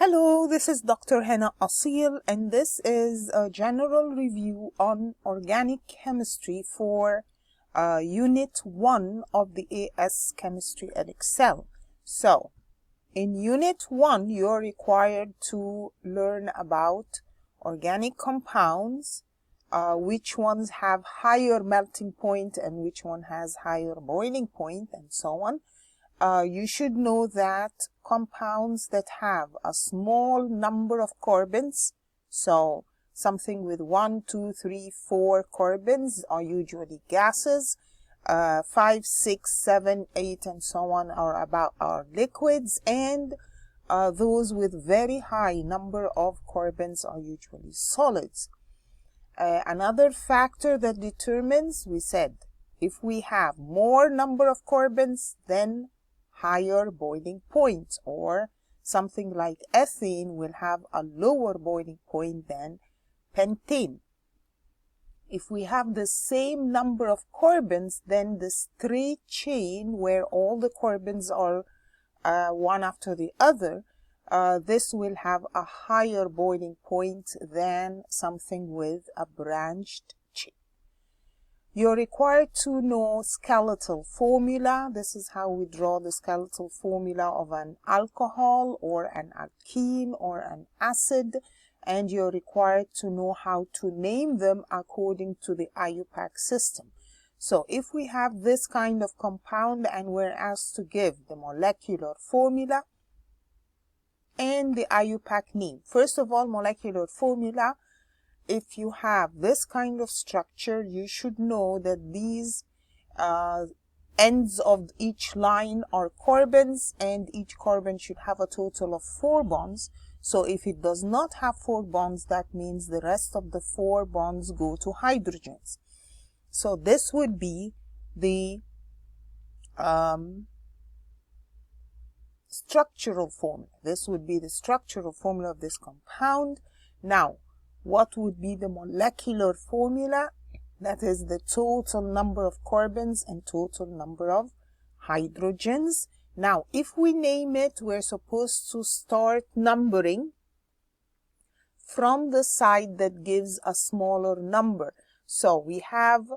Hello, this is Dr. Hanaa Assil, and this is a general review on organic chemistry for Unit 1 of the AS Chemistry Edexcel. So, in Unit 1, you're required to learn about organic compounds, which ones have higher melting point and which one has higher boiling point, and so on. You should know that compounds that have a small number of carbons, so something with 1, 2, 3, 4 carbons are usually gases. 5, 6, 7, 8 and so on are liquids, and those with very high number of carbons are usually solids. Another factor that determines, we said, if we have more number of carbons, then higher boiling point, or something like ethene will have a lower boiling point than pentane. If we have the same number of carbons, then the straight chain where all the carbons are one after the other, this will have a higher boiling point than something with a branched chain. You're required to know skeletal formula. This is how we draw the skeletal formula of an alcohol or an alkene or an acid, and you're required to know how to name them according to the IUPAC system. So if we have this kind of compound and we're asked to give the molecular formula and the IUPAC name. First of all, molecular formula. If you have this kind of structure, you should know that these ends of each line are carbons, and each carbon should have a total of 4 bonds. So if it does not have 4 bonds, that means the rest of the 4 bonds go to hydrogens. So this would be the structural formula. This would be the structural formula of this compound. Now, what would be the molecular formula? That is the total number of carbons and total number of hydrogens. Now, if we name it, we're supposed to start numbering from the side that gives a smaller number. So we have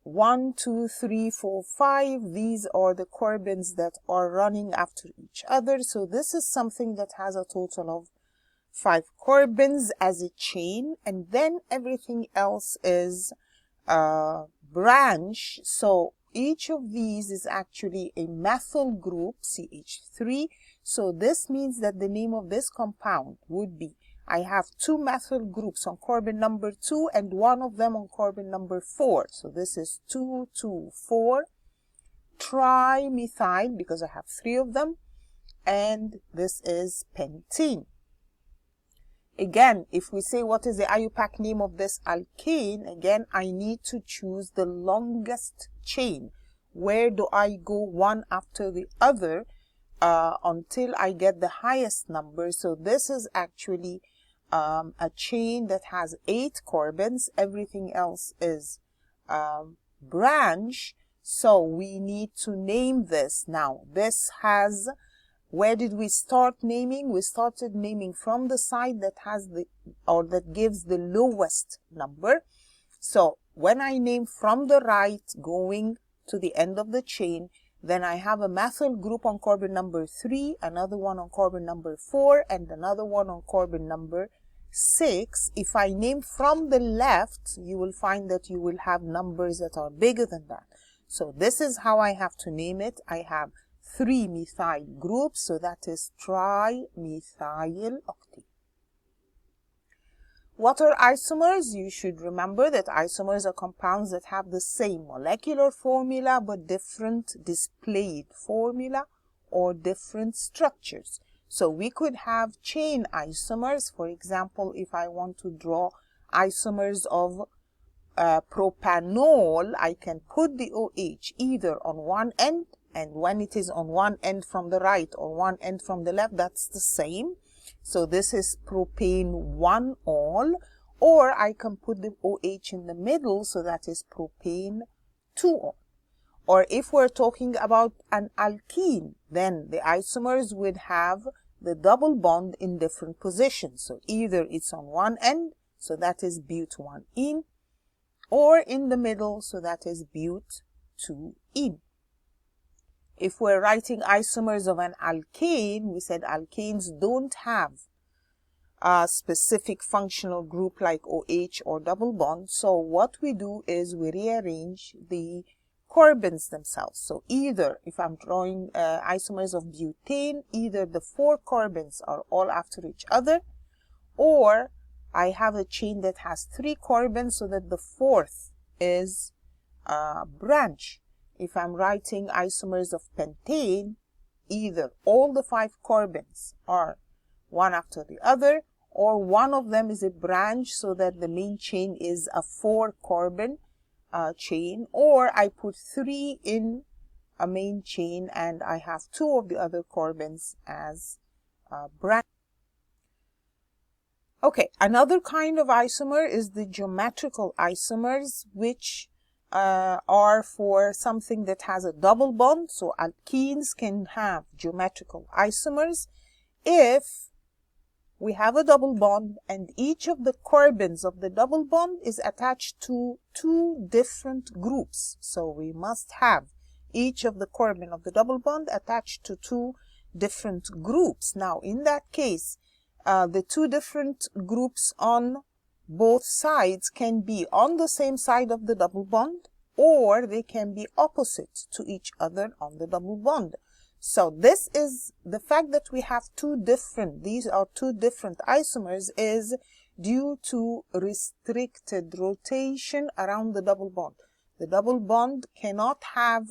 1, 2, 3, 4, 5. These are the carbons that are running after each other. So this is something that has a total of 5 carbons as a chain, and then everything else is branch. So each of these is actually a methyl group, CH3. So this means that the name of this compound would be, I have 2 methyl groups on carbon number 2 and one of them on carbon number 4. So this is 2, 2, 4 trimethyl, because I have 3 of them, and this is pentane. Again, if we say what is the IUPAC name of this alkane, again, I need to choose the longest chain. Where do I go one after the other until I get the highest number? So this is actually a chain that has 8 carbons. Everything else is branch. So we need to name this. Now, this has... Where did we start naming? We started naming from the side that has that gives the lowest number. So when I name from the right going to the end of the chain, then I have a methyl group on carbon number 3, another one on carbon number 4, and another one on carbon number 6. If I name from the left, you will find that you will have numbers that are bigger than that. So this is how I have to name it. I have 3 methyl groups, so that is trimethyl octane. What are isomers? You should remember that isomers are compounds that have the same molecular formula but different displayed formula or different structures. So we could have chain isomers. For example, if I want to draw isomers of propanol, I can put the OH either on one end, and when it is on one end from the right or one end from the left, that's the same. So this is propane 1-ol, or I can put the OH in the middle, so that is propane 2-ol. Or if we're talking about an alkene, then the isomers would have the double bond in different positions. So either it's on one end, so that is but1-ene, or in the middle, so that is but2-ene. If we're writing isomers of an alkane, we said alkanes don't have a specific functional group like OH or double bond. So what we do is we rearrange the carbons themselves. So either, if I'm drawing isomers of butane, either the 4 carbons are all after each other, or I have a chain that has 3 carbons so that the 4th is a branch. If I'm writing isomers of pentane, either all the 5 carbons are one after the other, or one of them is a branch so that the main chain is a 4 carbon chain, or I put 3 in a main chain and I have 2 of the other carbons as branch. Okay, another kind of isomer is the geometrical isomers, which are for something that has a double bond. So alkenes can have geometrical isomers if we have a double bond and each of the carbons of the double bond is attached to 2 different groups. So we must have each of the carbon of the double bond attached to 2 different groups. Now in that case, the 2 different groups on both sides can be on the same side of the double bond, or they can be opposite to each other on the double bond. So this is the fact that we have these are two different isomers is due to restricted rotation around the double bond. The double bond cannot have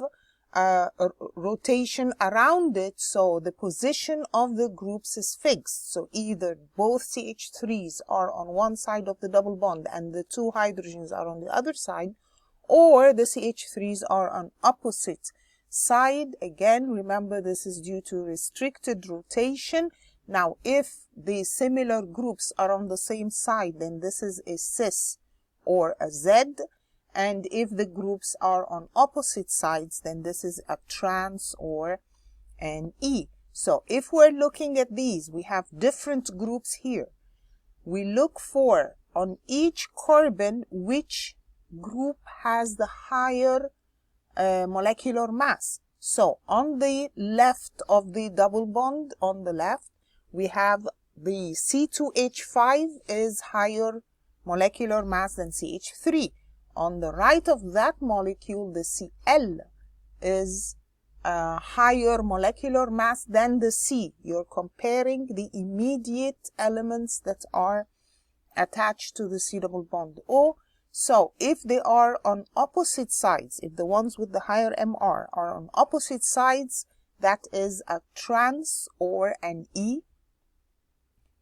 a rotation around it, so the position of the groups is fixed. So either both CH3s are on one side of the double bond and the 2 hydrogens are on the other side, or the CH3s are on opposite side. Again, remember this is due to restricted rotation. Now if the similar groups are on the same side, then this is a cis or a Z, and if the groups are on opposite sides, then this is a trans or an E. So if we're looking at these, we have different groups here. We look for on each carbon which group has the higher molecular mass. So on the left of the double bond, on the left, we have the C2H5 is higher molecular mass than CH3. On the right of that molecule, the Cl is higher molecular mass than the C. You're comparing the immediate elements that are attached to the C double bond O. So if they are on opposite sides, if the ones with the higher MR are on opposite sides, that is a trans or an E.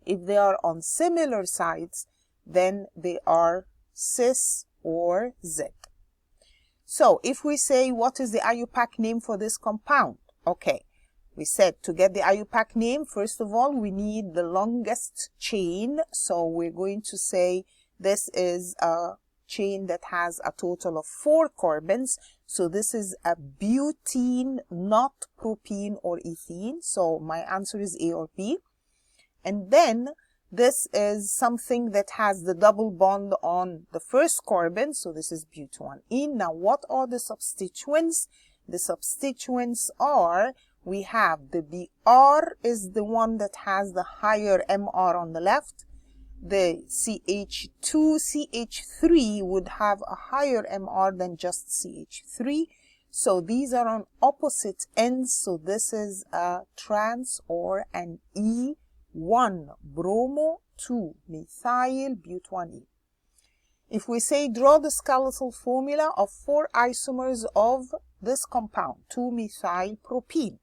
If they are on similar sides, then they are cis or Z. So if we say what is the IUPAC name for this compound? Okay, we said to get the IUPAC name, first of all, we need the longest chain. So we're going to say this is a chain that has a total of 4 carbons. So this is a butene, not propene or ethene. So my answer is A or B. And then this is something that has the double bond on the first carbon. So this is but1-ene. Now what are the substituents? The substituents are, we have the Br is the one that has the higher MR on the left. The CH2, CH3 would have a higher MR than just CH3. So these are on opposite ends. So this is a trans or an E1 bromo 2 methyl but1-ene. If we say draw the skeletal formula of 4 isomers of this compound, 2-methyl propene,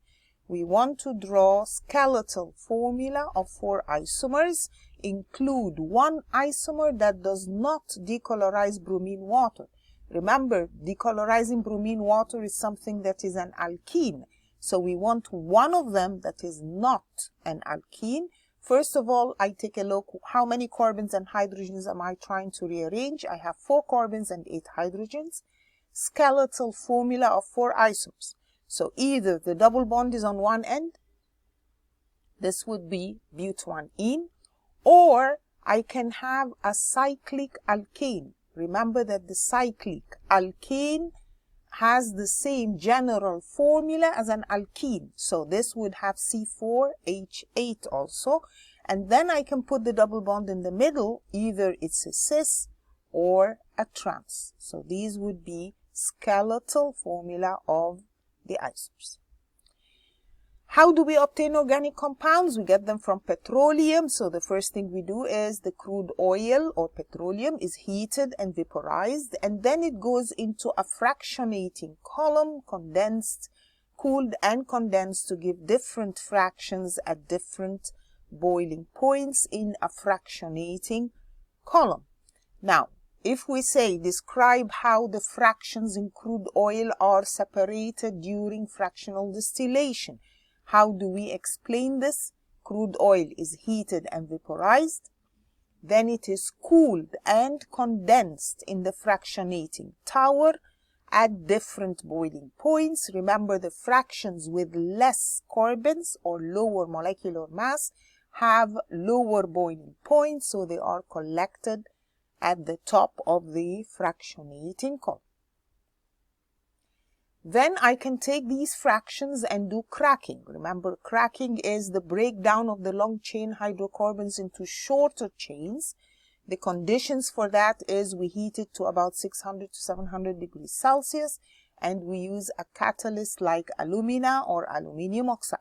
we want to draw skeletal formula of 4 isomers. Include 1 isomer that does not decolorize bromine water. Remember, decolorizing bromine water is something that is an alkene. So we want one of them that is not an alkene. First of all, I take a look, how many carbons and hydrogens am I trying to rearrange? I have 4 carbons and 8 hydrogens. Skeletal formula of 4 isomers. So either the double bond is on one end, This would be butanene. Or I can have a cyclic alkane. Remember that the cyclic alkane has the same general formula as an alkene. So this would have C4H8 also. And then I can put the double bond in the middle. Either it's a cis or a trans. So these would be skeletal formula of the isomers. How do we obtain organic compounds? We get them from petroleum. So the first thing we do is the crude oil or petroleum is heated and vaporized, and then it goes into a fractionating column, condensed, cooled and condensed to give different fractions at different boiling points in a fractionating column. Now, if we say describe how the fractions in crude oil are separated during fractional distillation, how do we explain this? Crude oil is heated and vaporized. Then it is cooled and condensed in the fractionating tower at different boiling points. Remember, the fractions with less carbons or lower molecular mass have lower boiling points, so they are collected at the top of the fractionating column. Then I can take these fractions and do cracking. Remember, cracking is the breakdown of the long chain hydrocarbons into shorter chains. The conditions for that is we heat it to about 600 to 700 degrees Celsius, and we use a catalyst like alumina or aluminium oxide.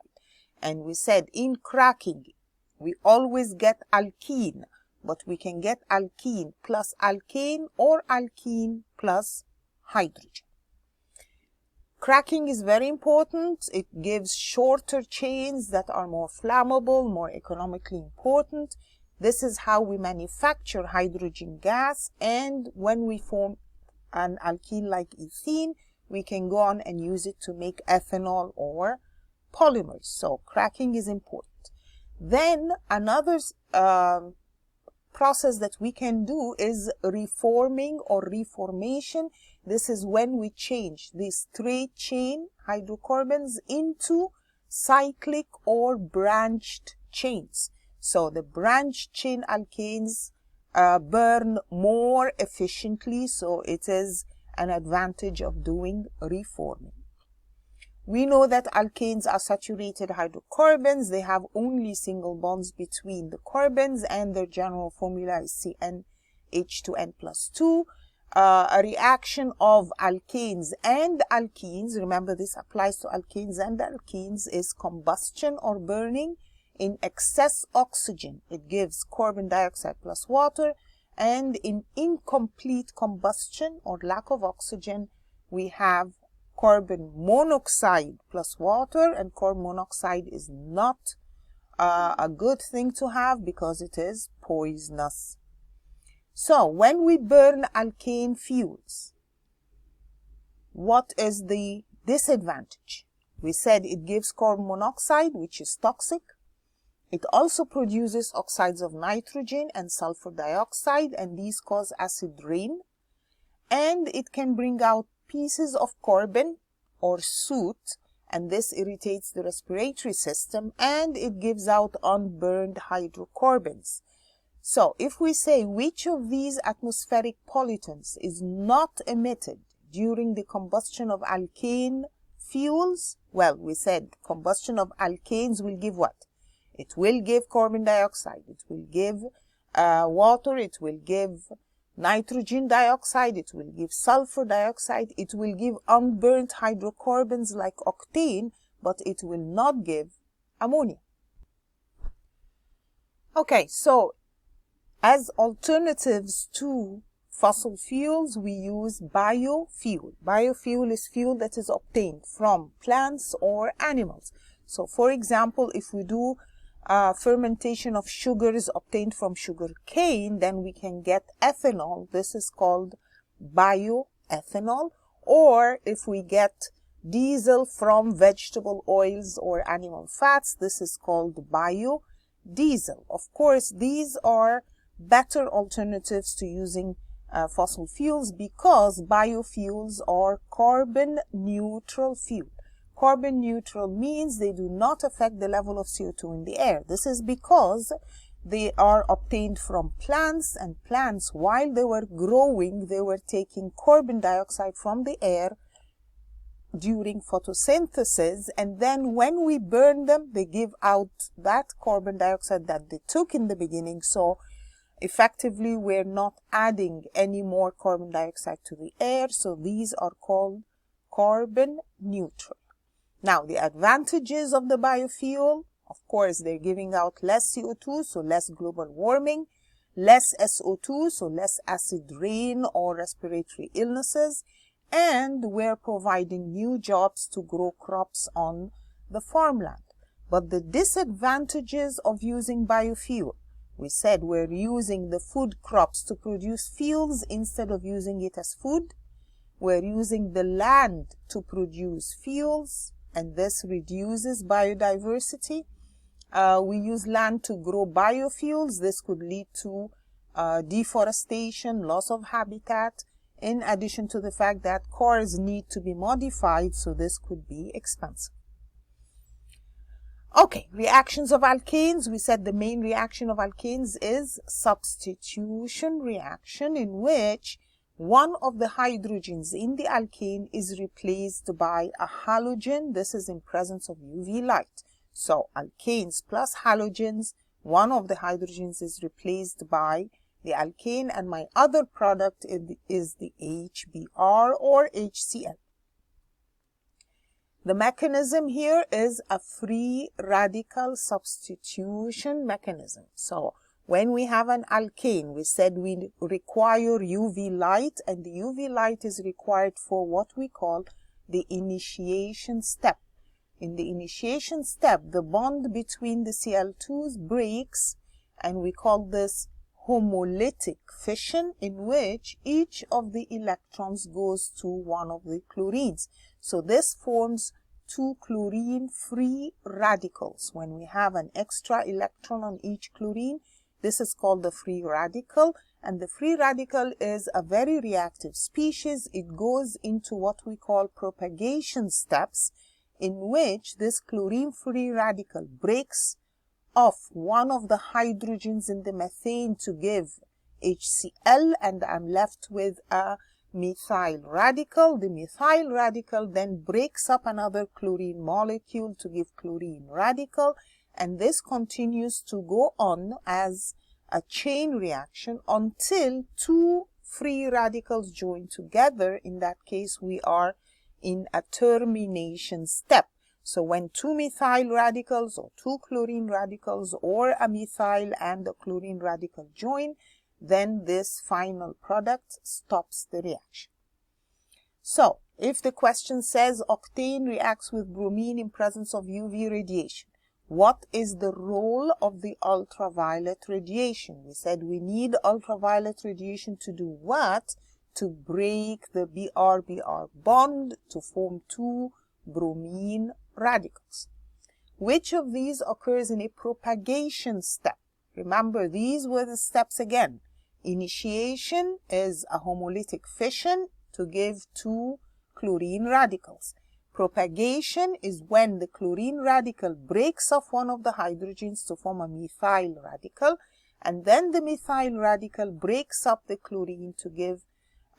And we said in cracking, we always get alkene, but we can get alkene plus alkane or alkene plus hydrogen. Cracking is very important. It gives shorter chains that are more flammable, more economically important. This is how we manufacture hydrogen gas, and when we form an alkene like ethene, we can go on and use it to make ethanol or polymers. So cracking is important. Then another process that we can do is reforming or reformation. This is when we change these straight chain hydrocarbons into cyclic or branched chains. So the branched chain alkanes burn more efficiently, so it is an advantage of doing reforming. We know that alkanes are saturated hydrocarbons. They have only single bonds between the carbons, and their general formula is CnH2n plus 2. A reaction of alkanes and alkenes, remember this applies to alkanes and alkenes, is combustion or burning in excess oxygen. It gives carbon dioxide plus water, and in incomplete combustion or lack of oxygen, we have carbon monoxide plus water, and carbon monoxide is not a good thing to have because it is poisonous. So when we burn alkane fuels, what is the disadvantage? We said it gives carbon monoxide, which is toxic. It also produces oxides of nitrogen and sulfur dioxide, and these cause acid rain. And it can bring out pieces of carbon or soot, and this irritates the respiratory system, and it gives out unburned hydrocarbons. So if we say which of these atmospheric pollutants is not emitted during the combustion of alkane fuels, well, we said combustion of alkanes will give what? It will give carbon dioxide, it will give water, it will give nitrogen dioxide, it will give sulfur dioxide, it will give unburnt hydrocarbons like octane, but it will not give ammonia. Okay, so as alternatives to fossil fuels, we use biofuel. Biofuel is fuel that is obtained from plants or animals. So for example, if we do fermentation of sugars obtained from sugar cane, then we can get ethanol. This is called bioethanol. Or if we get diesel from vegetable oils or animal fats, this is called biodiesel. Of course, these are better alternatives to using fossil fuels because biofuels are carbon neutral fuel. Carbon neutral means they do not affect the level of CO2 in the air. This is because they are obtained from plants, and plants, while they were growing, they were taking carbon dioxide from the air during photosynthesis, and then when we burn them, they give out that carbon dioxide that they took in the beginning. So effectively, we're not adding any more carbon dioxide to the air, so these are called carbon neutral. Now, the advantages of the biofuel: of course, they're giving out less CO2, so less global warming, less SO2, so less acid rain or respiratory illnesses, and we're providing new jobs to grow crops on the farmland. But the disadvantages of using biofuel: we said we're using the food crops to produce fuels instead of using it as food. We're using the land to produce fuels, and this reduces biodiversity. We use land to grow biofuels. This could lead to deforestation, loss of habitat, in addition to the fact that cars need to be modified, so this could be expensive. Okay, reactions of alkanes. We said the main reaction of alkanes is substitution reaction, in which one of the hydrogens in the alkane is replaced by a halogen. This is in presence of UV light. So alkanes plus halogens, one of the hydrogens is replaced by the alkane, and my other product is the HBr or HCl. The mechanism here is a free radical substitution mechanism. So when we have an alkane, we said we require UV light, and the UV light is required for what we call the initiation step. In the initiation step, the bond between the Cl2s breaks, and we call this homolytic fission, in which each of the electrons goes to one of the chlorines. So this forms two chlorine-free radicals. When we have an extra electron on each chlorine, this is called the free radical, and the free radical is a very reactive species. It goes into what we call propagation steps, in which this chlorine-free radical breaks off one of the hydrogens in the methane to give HCl, and I'm left with a methyl radical. The methyl radical then breaks up another chlorine molecule to give chlorine radical, and this continues to go on as a chain reaction until two free radicals join together. In that case, we are in a termination step. So when two methyl radicals or two chlorine radicals or a methyl and a chlorine radical join, then this final product stops the reaction. So if the question says octane reacts with bromine in presence of UV radiation, what is the role of the ultraviolet radiation? We said we need ultraviolet radiation to do what? To break the Br-Br bond to form two bromine radicals. Which of these occurs in a propagation step? Remember, these were the steps again. Initiation is a homolytic fission to give two chlorine radicals. Propagation is when the chlorine radical breaks off one of the hydrogens to form a methyl radical, and then the methyl radical breaks up the chlorine to give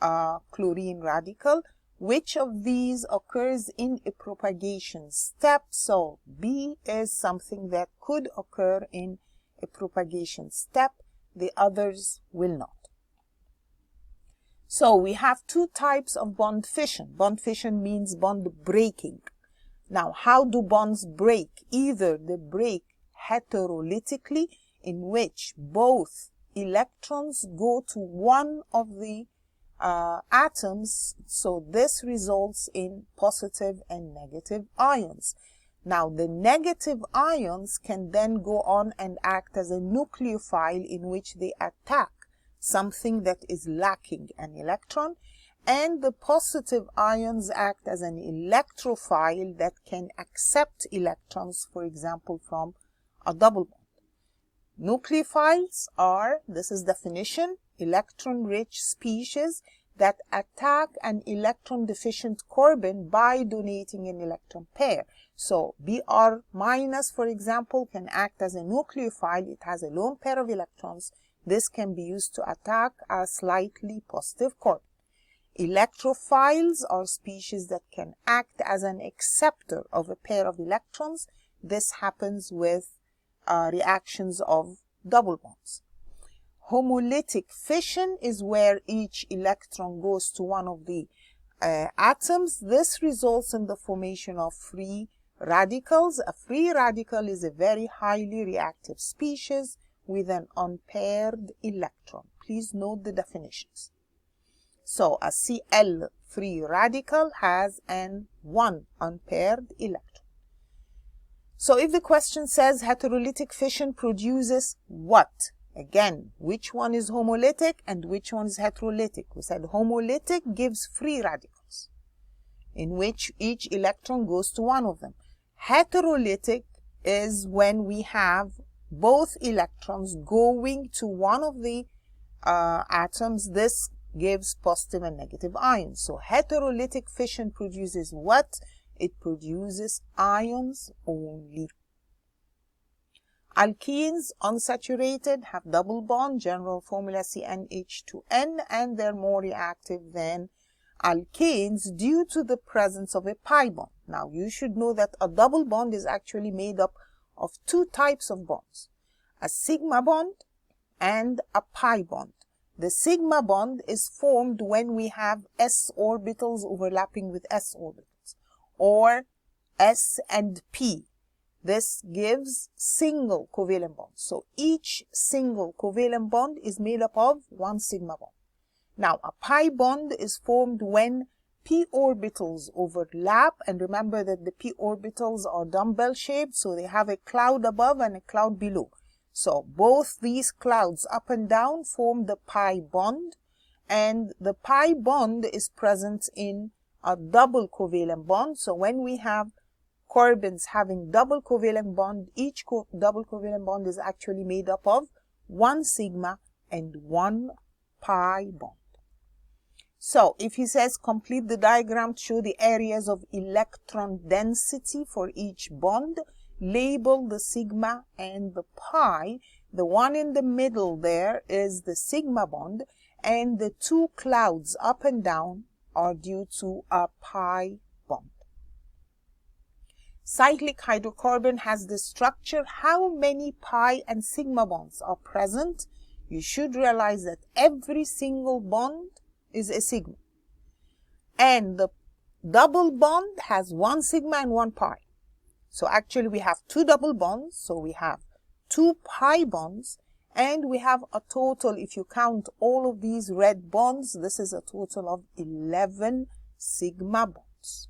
a chlorine radical. Which of these occurs in a propagation step? So B is something that could occur in a propagation step. The others will not. So we have two types of bond fission. Bond fission means bond breaking. Now, how do bonds break? Either they break heterolytically, in which both electrons go to one of the atoms, so this results in positive and negative ions. Now, the negative ions can then go on and act as a nucleophile, in which they attack something that is lacking an electron, and the positive ions act as an electrophile that can accept electrons, for example, from a double bond. Nucleophiles are, this is definition, electron-rich species that attack an electron deficient carbon by donating an electron pair. So Br minus, for example, can act as a nucleophile. It has a lone pair of electrons. This can be used to attack a slightly positive carbon. Electrophiles are species that can act as an acceptor of a pair of electrons. This happens with reactions of double bonds. Homolytic fission is where each electron goes to one of the atoms. This results in the formation of free radicals. A free radical is a very highly reactive species with an unpaired electron. Please note the definitions. So a Cl free radical has an one unpaired electron. So if the question says heterolytic fission produces what? Again, which one is homolytic and which one is heterolytic? We said homolytic gives free radicals, in which each electron goes to one of them. Heterolytic is when we have both electrons going to one of the atoms. This gives positive and negative ions. So heterolytic fission produces what? It produces ions only. Alkenes, unsaturated, have double bond, general formula CnH2n, and they're more reactive than alkanes due to the presence of a pi bond. Now, you should know that a double bond is actually made up of two types of bonds, a sigma bond and a pi bond. The sigma bond is formed when we have s orbitals overlapping with s orbitals, or s and p. This gives single covalent bonds. So each single covalent bond is made up of one sigma bond. Now, a pi bond is formed when p orbitals overlap, and remember that the p orbitals are dumbbell shaped, so they have a cloud above and a cloud below. So both these clouds up and down form the pi bond, and the pi bond is present in a double covalent bond. So when we have carbons having double covalent bond, each double covalent bond is actually made up of one sigma and one pi bond. So if he says complete the diagram to show the areas of electron density for each bond, label the sigma and the pi. The one in the middle there is the sigma bond, and the two clouds up and down are due to a pi bond. Cyclic hydrocarbon has the structure. How many pi and sigma bonds are present? You should realize that every single bond is a sigma, and the double bond has one sigma and one pi. So actually we have two double bonds, so we have two pi bonds, and we have a total, if you count all of these red bonds, this is a total of 11 sigma bonds.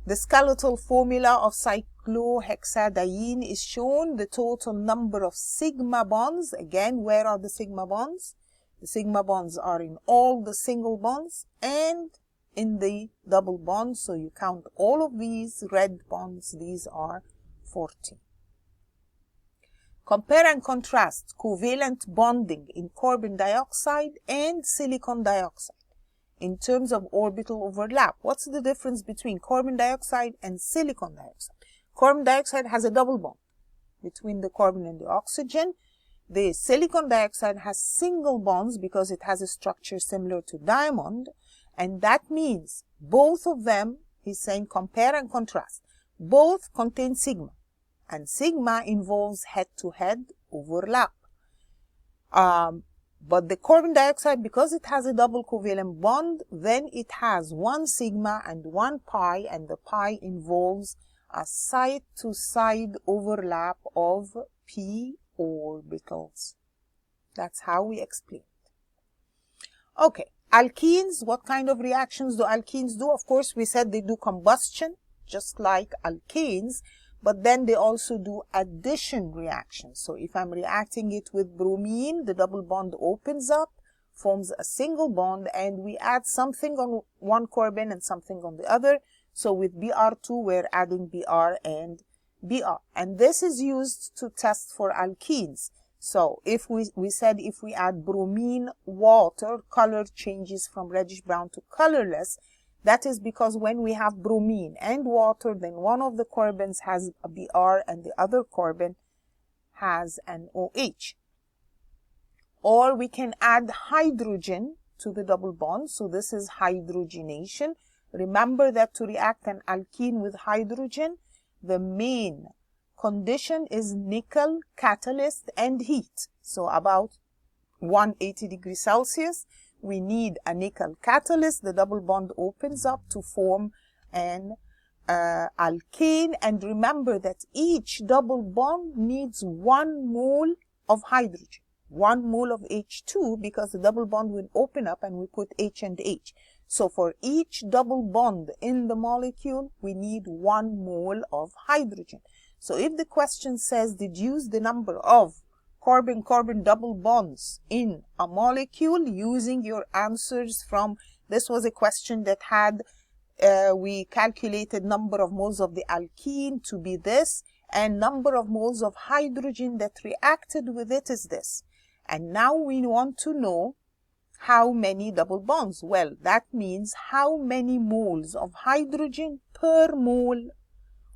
The skeletal formula of cyclohexadiene is shown. The total number of sigma bonds, again, where are the sigma bonds? The sigma bonds are in all the single bonds and in the double bonds. So you count all of these red bonds, these are 14. Compare and contrast covalent bonding in carbon dioxide and silicon dioxide in terms of orbital overlap. What's the difference between carbon dioxide and silicon dioxide? Carbon dioxide has a double bond between the carbon and the oxygen. The silicon dioxide has single bonds because it has a structure similar to diamond, and that means both of them, he's saying compare and contrast, both contain sigma, and sigma involves head-to-head overlap. But the carbon dioxide, because it has a double covalent bond, then it has one sigma and one pi, and the pi involves a side-to-side overlap of p orbitals. That's how we explain it. Okay, alkenes, what kind of reactions do alkenes do? Of course, we said they do combustion, just like alkanes, but then they also do addition reactions. So if I'm reacting it with bromine, the double bond opens up, forms a single bond, and we add something on one carbon and something on the other. So with Br2, we're adding Br and Br. And this is used to test for alkenes. So if we said if we add bromine water, color changes from reddish brown to colorless. That is because when we have bromine and water, then one of the carbons has a Br and the other carbon has an OH. Or we can add hydrogen to the double bond. So this is hydrogenation. Remember that to react an alkene with hydrogen, the main condition is nickel, catalyst, and heat. So about 180 degrees Celsius, we need a nickel catalyst. The double bond opens up to form an alkane. And remember that each double bond needs 1 mole of hydrogen, 1 mole of H2, because the double bond will open up and we put H and H. So for each double bond in the molecule, we need 1 mole of hydrogen. So if the question says deduce the number of carbon-carbon double bonds in a molecule using your answers from, this was a question that had, we calculated number of moles of the alkene to be this, and number of moles of hydrogen that reacted with it is this. And now we want to know how many double bonds. Well, that means how many moles of hydrogen per mole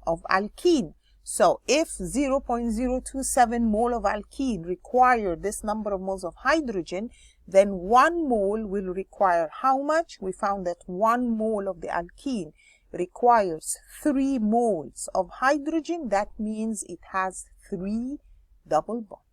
of alkene. So if 0.027 mole of alkene require this number of moles of hydrogen, then 1 mole will require how much? We found that 1 mole of the alkene requires 3 moles of hydrogen. That means it has 3 double bonds.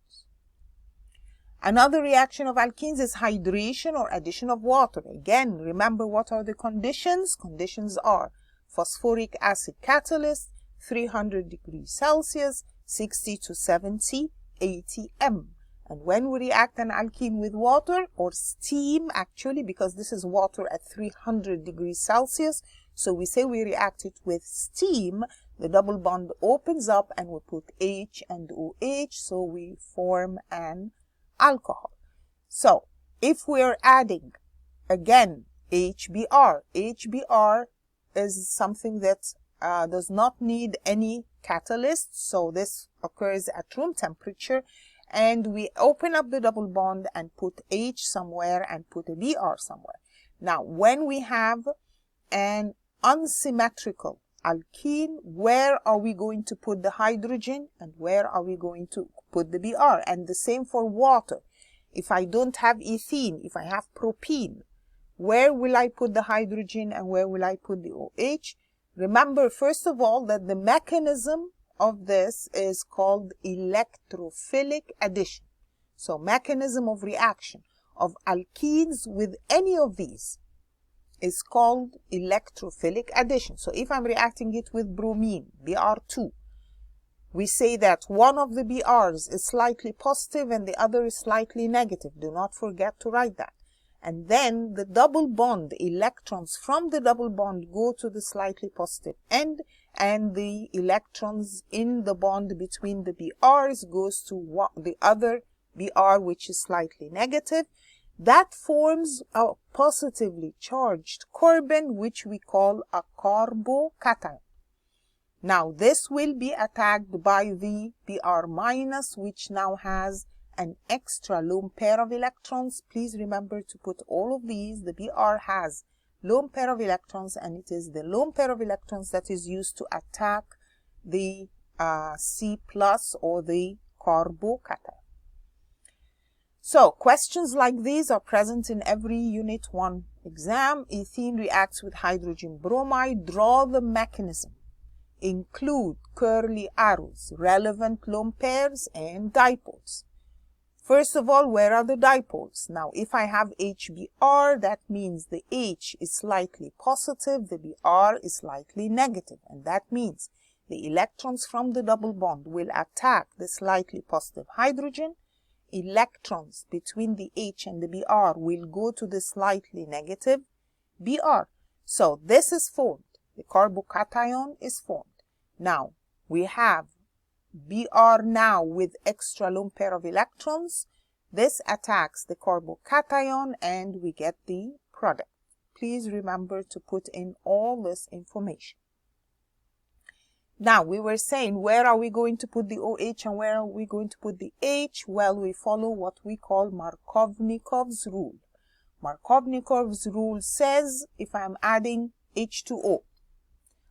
Another reaction of alkenes is hydration or addition of water. Again, remember what are the conditions? Conditions are phosphoric acid catalyst, 300 degrees Celsius, 60 to 70 atm. And when we react an alkene with water or steam, actually, because this is water at 300 degrees Celsius, so we say we react it with steam, the double bond opens up and we put H and OH, so we form an alcohol. So if we're adding again HBr, HBr is something that does not need any catalyst, so this occurs at room temperature, and we open up the double bond and put H somewhere and put a Br somewhere. Now when we have an unsymmetrical alkene, where are we going to put the hydrogen and where are we going to put the Br? And the same for water. If I don't have ethene, if I have propene, where will I put the hydrogen and where will I put the OH? Remember, first of all, that the mechanism of this is called electrophilic addition. So mechanism of reaction of alkenes with any of these is called electrophilic addition. So if I'm reacting it with bromine, Br2, we say that one of the Brs is slightly positive and the other is slightly negative. Do not forget to write that. And then the double bond, electrons from the double bond go to the slightly positive end, and the electrons in the bond between the Brs goes to the other Br, which is slightly negative. That forms a positively charged carbon, which we call a carbocation. Now this will be attacked by the Br minus, which now has an extra lone pair of electrons. Please remember to put all of these. The Br has lone pair of electrons, and it is the lone pair of electrons that is used to attack the C plus or the carbocation. So questions like these are present in every Unit 1 exam. Ethene reacts with hydrogen bromide. Draw the mechanism. Include curly arrows, relevant lone pairs, and dipoles. First of all, where are the dipoles? Now, if I have HBr, that means the H is slightly positive, the Br is slightly negative, and that means the electrons from the double bond will attack the slightly positive hydrogen. Electrons between the H and the Br will go to the slightly negative Br. So this is formed. The carbocation is formed. Now, we have Br now with extra lone pair of electrons. This attacks the carbocation and we get the product. Please remember to put in all this information. Now, we were saying, where are we going to put the OH and where are we going to put the H? Well, we follow what we call Markovnikov's rule. Markovnikov's rule says if I'm adding H2O,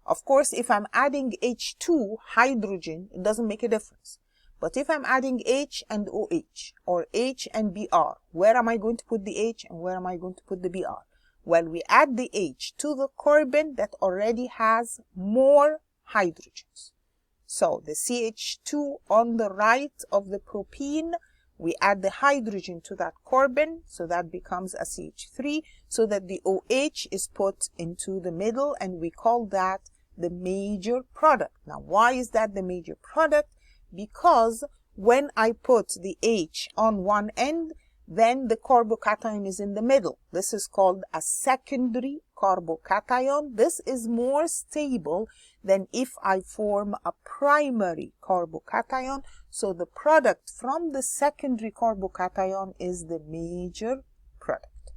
of course, if I'm adding H2, hydrogen, it doesn't make a difference. But if I'm adding H and OH, or H and Br, where am I going to put the H and where am I going to put the Br? Well, we add the H to the carbon that already has more hydrogens. So the CH2 on the right of the propene, we add the hydrogen to that carbon, so that becomes a CH3, so that the OH is put into the middle, and we call that the major product. Now, why is that the major product? Because when I put the H on one end, then the carbocation is in the middle. This is called a secondary carbocation. This is more stable than if I form a primary carbocation. So the product from the secondary carbocation is the major product.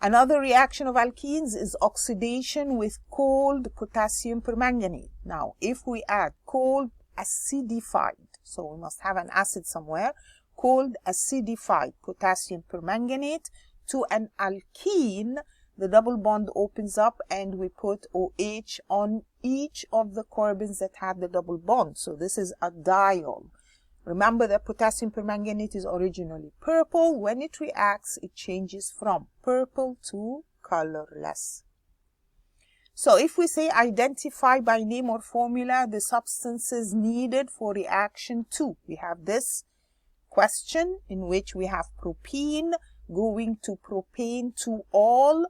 Another reaction of alkenes is oxidation with cold potassium permanganate. Now, if we add cold acidified, so we must have an acid somewhere, cold acidified potassium permanganate to an alkene, the double bond opens up and we put OH on each of the carbons that had the double bond. So this is a diol. Remember that potassium permanganate is originally purple. When it reacts, it changes from purple to colorless. So if we say identify by name or formula the substances needed for reaction 2, we have this question in which we have propene going to propane to all.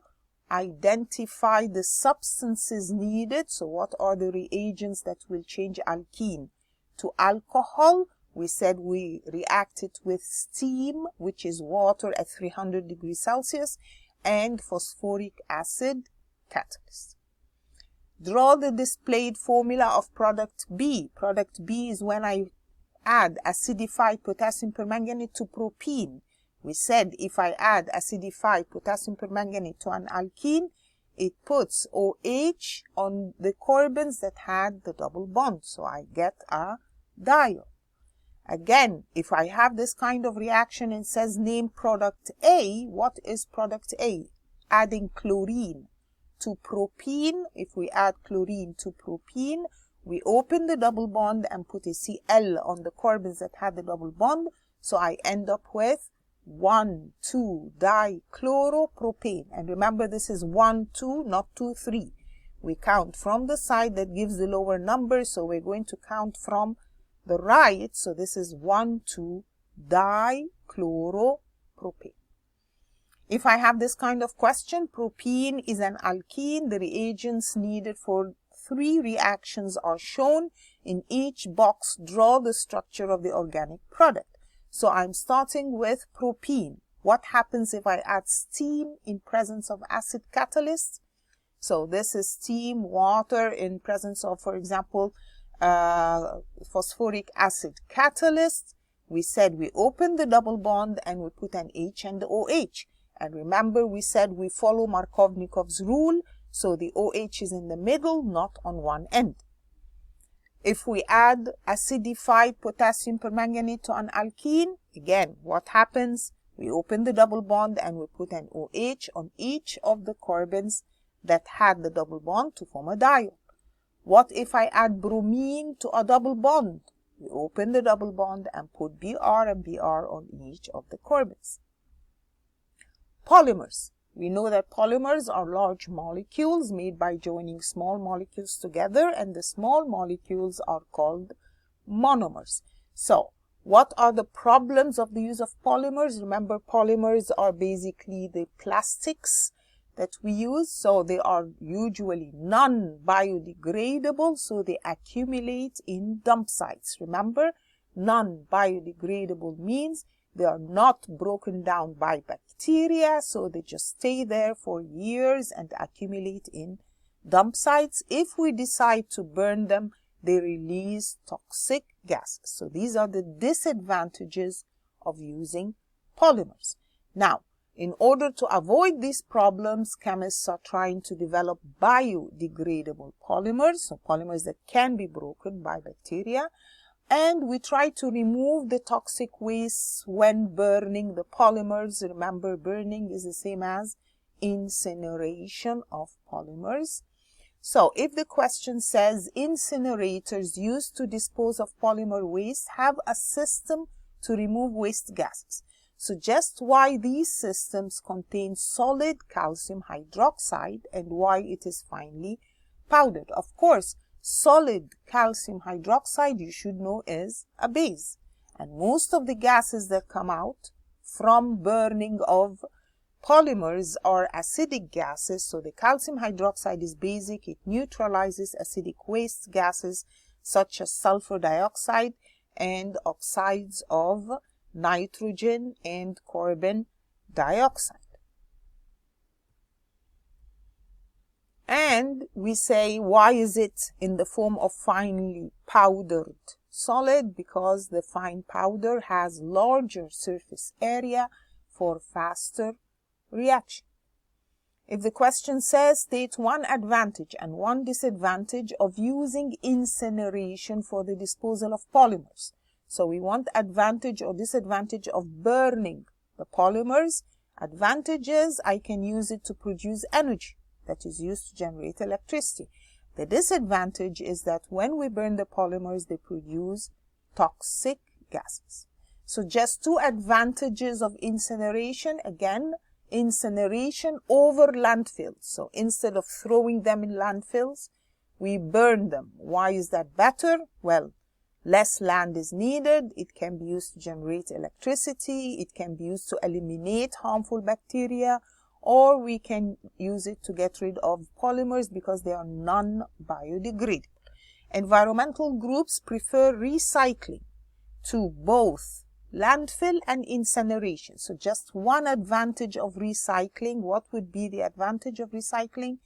Identify the substances needed. So what are the reagents that will change alkene to alcohol? We said we react it with steam, which is water at 300 degrees Celsius, and phosphoric acid catalyst. Draw the displayed formula of product B. Product B is when I add acidified potassium permanganate to propene. We said if I add acidified potassium permanganate to an alkene, it puts OH on the carbons that had the double bond. So I get a diol. Again, if I have this kind of reaction and says name product A, what is product A? Adding chlorine to propene. If we add chlorine to propene, we open the double bond and put a Cl on the carbons that had the double bond. So I end up with 1,2-dichloropropane. And remember, this is 1, 2, not 2, 3. We count from the side that gives the lower number. So we're going to count from the right. So this is 1,2-dichloropropane. If I have this kind of question, propene is an alkene. The reagents needed for 3 reactions are shown. In each box, draw the structure of the organic product. So I'm starting with propene. What happens if I add steam in presence of acid catalyst? So this is steam, water in presence of, for example, phosphoric acid catalyst. We said we open the double bond and we put an H and the OH. And remember, we said we follow Markovnikov's rule. So the OH is in the middle, not on one end. If we add acidified potassium permanganate to an alkene, again, what happens? We open the double bond and we put an OH on each of the carbons that had the double bond to form a diol. What if I add bromine to a double bond? We open the double bond and put Br and Br on each of the carbons. Polymers. We know that polymers are large molecules made by joining small molecules together, and the small molecules are called monomers. So, what are the problems of the use of polymers? Remember, polymers are basically the plastics that we use. So, they are usually non-biodegradable, so they accumulate in dump sites. Remember, non-biodegradable means they are not broken down by bacteria, so they just stay there for years and accumulate in dump sites. If we decide to burn them, they release toxic gases. So these are the disadvantages of using polymers. Now, In order to avoid these problems, chemists are trying to develop biodegradable polymers, so polymers that can be broken by bacteria. And we try to remove the toxic waste when burning the polymers. Remember, burning is the same as incineration of polymers. So if the question says incinerators used to dispose of polymer waste have a system to remove waste gases, suggest why these systems contain solid calcium hydroxide and why it is finely powdered. Of course, solid calcium hydroxide, you should know, is a base. And most of the gases that come out from burning of polymers are acidic gases. So the calcium hydroxide is basic. It neutralizes acidic waste gases such as sulfur dioxide and oxides of nitrogen and carbon dioxide. And we say, why is it in the form of finely powdered solid? Because the fine powder has larger surface area for faster reaction. If the question says, state one advantage and one disadvantage of using incineration for the disposal of polymers. So we want advantage or disadvantage of burning the polymers. Advantages, I can use it to produce energy that is used to generate electricity. The disadvantage is that when we burn the polymers, they produce toxic gases. So just two advantages of incineration. Again, incineration over landfills. So instead of throwing them in landfills, we burn them. Why is that better? Well, less land is needed. It can be used to generate electricity. It can be used to eliminate harmful bacteria, or we can use it to get rid of polymers because they are non-biodegradable. Environmental groups prefer recycling to both landfill and incineration. So just one advantage of recycling. What would be the advantage of recycling?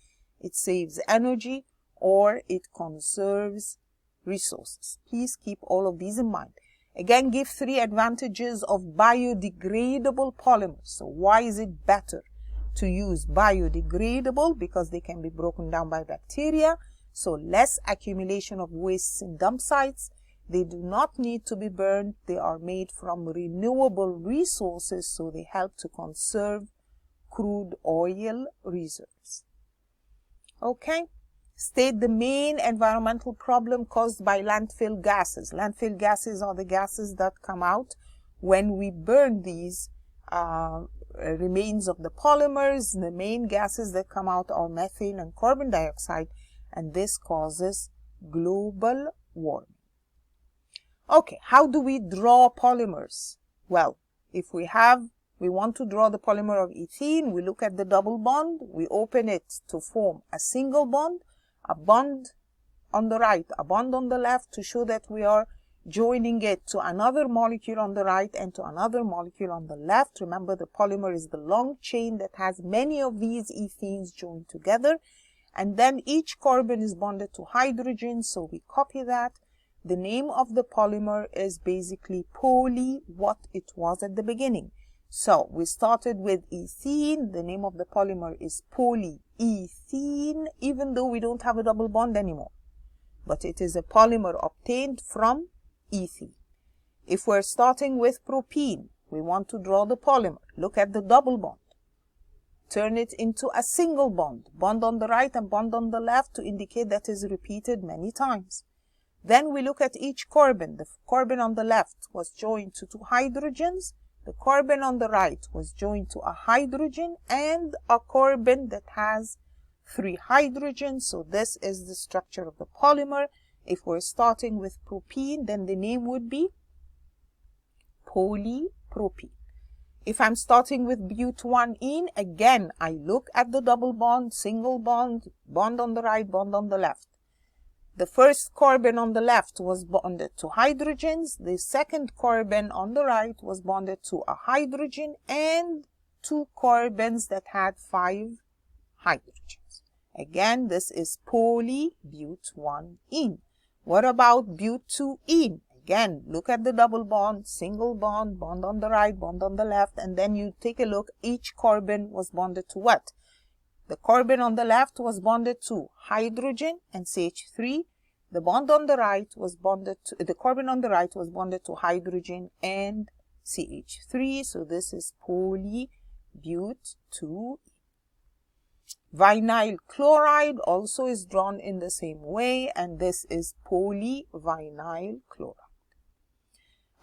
It saves energy or it conserves resources. Please keep all of these in mind. Again, give three advantages of biodegradable polymers. So why is it better to use biodegradable? Because they can be broken down by bacteria. So less accumulation of wastes in dump sites. They do not need to be burned. They are made from renewable resources, so they help to conserve crude oil reserves. Okay. State the main environmental problem caused by landfill gases. Landfill gases are the gases that come out when we burn these remains of the polymers. The main gases that come out are methane and carbon dioxide, and this causes global warming. Okay, how do we draw polymers? Well, if we want to draw the polymer of ethene, we look at the double bond, we open it to form a single bond, a bond on the right, a bond on the left, to show that we are joining it to another molecule on the right and to another molecule on the left. Remember, the polymer is the long chain that has many of these ethenes joined together, and then each carbon is bonded to hydrogen, so we copy that. The name of the polymer is basically poly, what it was at the beginning. So we started with ethene. The name of the polymer is polyethene, even though we don't have a double bond anymore. But it is a polymer obtained from ethene. If we're starting with propene, we want to draw the polymer. Look at the double bond. Turn it into a single bond. Bond on the right and bond on the left to indicate that is repeated many times. Then we look at each carbon. The carbon on the left was joined to two hydrogens. The carbon on the right was joined to a hydrogen and a carbon that has three hydrogens. So this is the structure of the polymer. If we're starting with propene, then the name would be polypropene. If I'm starting with butane, again, I look at the double bond, single bond, bond on the right, bond on the left. The first carbon on the left was bonded to hydrogens. The second carbon on the right was bonded to a hydrogen and two carbons that had 5 hydrogens. Again, this is polybutane. What about butene? Again, look at the double bond, single bond, bond on the right, bond on the left, and then you take a look, each carbon was bonded to what? The carbon on the left was bonded to hydrogen and CH3. The bond on the right was bonded to, the carbon on the right was bonded to hydrogen and CH3. So this is polybut-2. Vinyl chloride also is drawn in the same way, and this is polyvinyl chloride.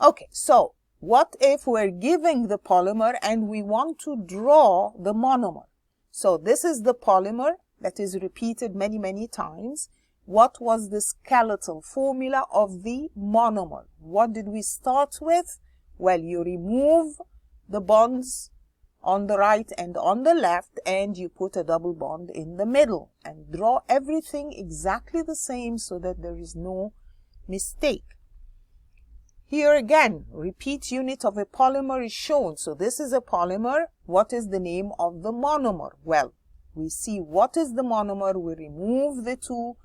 Okay, so what if we're giving the polymer and we want to draw the monomer? So this is the polymer that is repeated many, many times. What was the skeletal formula of the monomer? What did we start with? Well, you remove the bonds on the right and on the left, and you put a double bond in the middle and draw everything exactly the same so that there is no mistake. Here again, repeat unit of a polymer is shown. So this is a polymer. What is the name of the monomer? Well, we see what is the monomer. We remove the two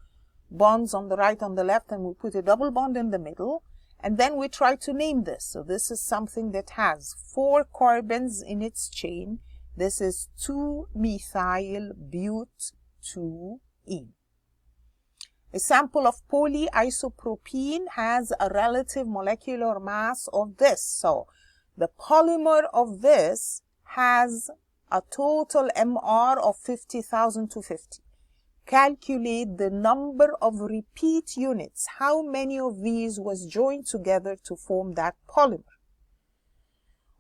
bonds on the right, on the left, and we put a double bond in the middle. And then we try to name this. So this is something that has 4 carbons in its chain. This is 2-methyl-but-2-ene. A sample of polyisobutene has a relative molecular mass of this. So the polymer of this has a total MR of 50,250. Calculate the number of repeat units. How many of these was joined together to form that polymer?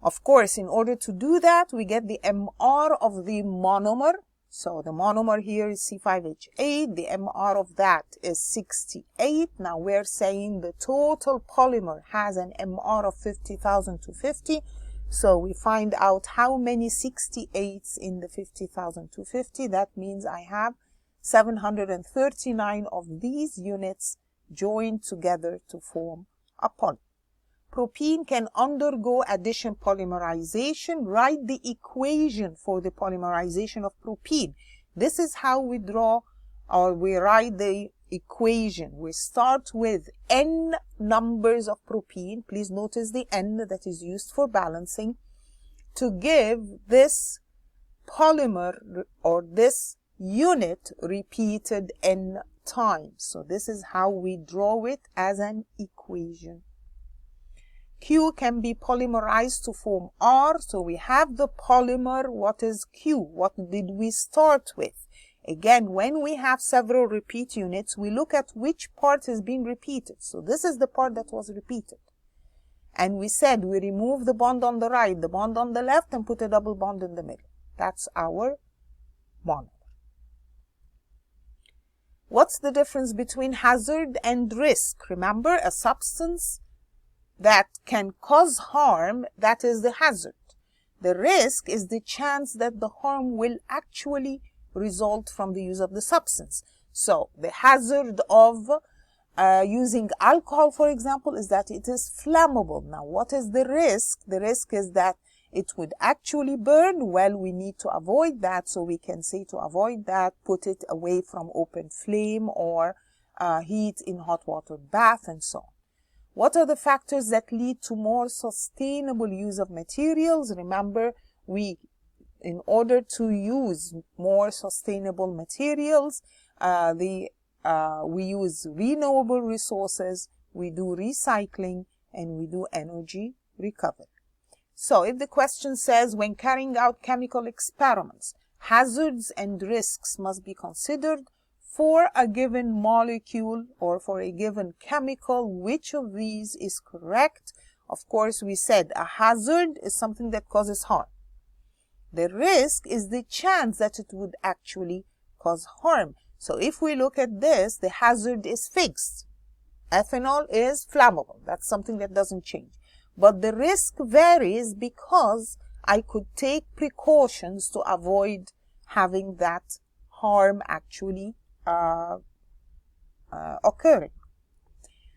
Of course, in order to do that, we get the MR of the monomer. So the monomer here is C5H8. The MR of that is 68. Now we're saying the total polymer has an MR of 50,250. So we find out how many 68s in the 50,250. That means I have 739 of these units joined together to form a polymer. Propene can undergo addition polymerization. Write the equation for the polymerization of propene. This is how we draw or we write the equation. We start with n numbers of propene. Please notice the n that is used for balancing to give this polymer or this unit repeated n times. So this is how we draw it as an equation. Q can be polymerized to form R. So we have the polymer. What is Q? What did we start with? Again, when we have several repeat units, we look at which part is being repeated. So this is the part that was repeated. And we said we remove the bond on the right, the bond on the left, and put a double bond in the middle. That's our monomer. What's the difference between hazard and risk? Remember, a substance that can cause harm, that is the hazard. The risk is the chance that the harm will actually result from the use of the substance. So the hazard of using alcohol, for example, is that it is flammable. Now, what is the risk? The risk is that it would actually burn. Well, we need to avoid that. So we can say to avoid that, put it away from open flame or heat in hot water bath and so on. What are the factors that lead to more sustainable use of materials? Remember, in order to use more sustainable materials, we use renewable resources, we do recycling, and we do energy recovery. So if the question says, when carrying out chemical experiments, hazards and risks must be considered for a given molecule or for a given chemical, which of these is correct? Of course, we said a hazard is something that causes harm. The risk is the chance that it would actually cause harm. So if we look at this, the hazard is fixed. Ethanol is flammable. That's something that doesn't change. But the risk varies because I could take precautions to avoid having that harm actually occurring.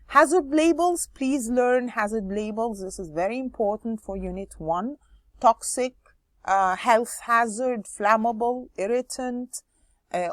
Hazard labels, please learn hazard labels. This is very important for Unit 1. Toxic, health hazard, flammable, irritant,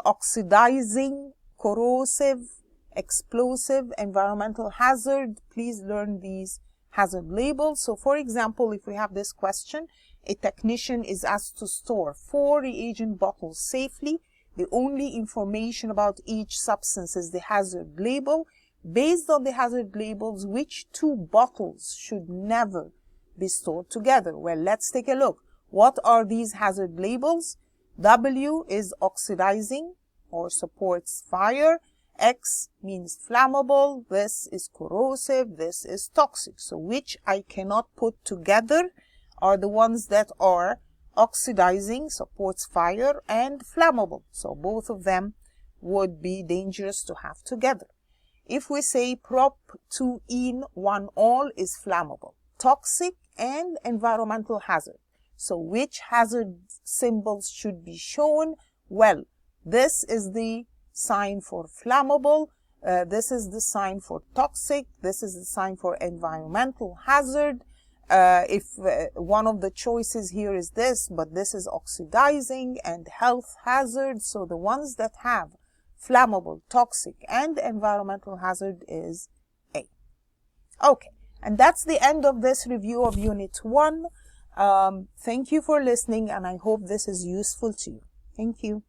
oxidizing, corrosive, explosive, environmental hazard. Please learn these hazard labels. So for example, if we have this question, a technician is asked to store 4 reagent bottles safely. The only information about each substance is the hazard label. Based on the hazard labels, which 2 bottles should never be stored together? Well, let's take a look. What are these hazard labels? W is oxidizing or supports fire. X means flammable. This is corrosive. This is toxic. So which I cannot put together are the ones that are oxidizing, supports fire, and flammable. So both of them would be dangerous to have together. If we say prop 2-in-1-all is flammable, toxic, and environmental hazard. So which hazard symbols should be shown? Well, this is the sign for flammable, this is the sign for toxic, this is the sign for environmental hazard. If one of the choices here is this, but this is oxidizing and health hazard, so the ones that have flammable, toxic, and environmental hazard is A. Okay, and that's the end of this review of Unit 1. Thank you for listening, and I hope this is useful to you. Thank you.